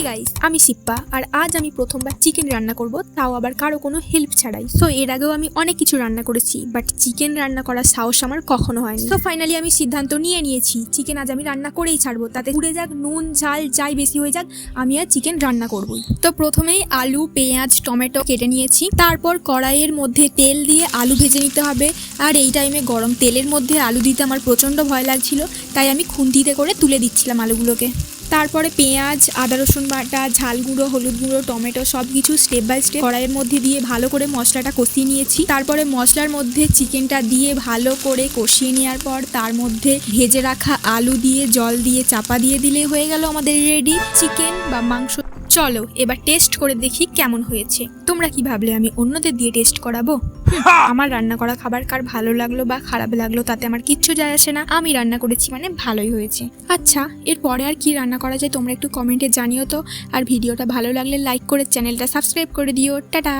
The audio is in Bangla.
গাইস, আমি শিপ্পা আর আজ আমি প্রথমবার চিকেন রান্না করব, তাও আবার কারো কোনো হেল্প ছাড়াই। সো এর আগেও আমি অনেক কিছু রান্না করেছি, বাট চিকেন রান্না করার সাহস আমার কখনো হয়নি। তো ফাইনালি আমি সিদ্ধান্ত নিয়েছি চিকেন আজ আমি রান্না করেই ছাড়বো, তাতে পুড়ে যাক, নুন ঝাল যাই বেশি হয়ে যাক, আমি আর চিকেন রান্না করবই। তো প্রথমেই আলু, পেঁয়াজ, টমেটো কেটে নিয়েছি। তারপর কড়াইয়ের মধ্যে তেল দিয়ে আলু ভেজে নিতে হবে। আর এই টাইমে গরম তেলের মধ্যে আলু দিতে আমার প্রচণ্ড ভয় লাগছিল, তাই আমি খুন্তিতে করে তুলে দিচ্ছিলাম আলুগুলোকে। তারপরে পেঁয়াজ, আদা রসুন বাটা, ঝাল গুঁড়ো, হলুদ গুঁড়ো, টমেটো সব কিছু স্টেপ বাই স্টেপ কড়াইয়ের মধ্যে দিয়ে ভালো করে মশলাটা কষিয়ে নিয়েছি। তারপরে মশলার মধ্যে চিকেনটা দিয়ে ভালো করে কষিয়ে নেওয়ার পর তার মধ্যে ভেজে রাখা আলু দিয়ে জল দিয়ে চাপা দিয়ে দিলে হয়ে গেল আমাদের রেডি চিকেন বা মাংস। চলো এবার টেস্ট করে দেখি কেমন হয়েছে। তোমরা কি ভাবলে আমি অন্যদের দিয়ে টেস্ট করাবো? আমার রান্না করা খাবার কার ভালো লাগলো বা খারাপ লাগলো তাতে আমার কিচ্ছু যায় আসে না, আমি রান্না করেছি মানে ভালোই হয়েছে। আচ্ছা, এরপরে আর কি রান্না করা যায় তোমরা একটু কমেন্টে জানিও তো। আর ভিডিওটা ভালো লাগলে লাইক করে চ্যানেলটা সাবস্ক্রাইব করে দিও। টাটা।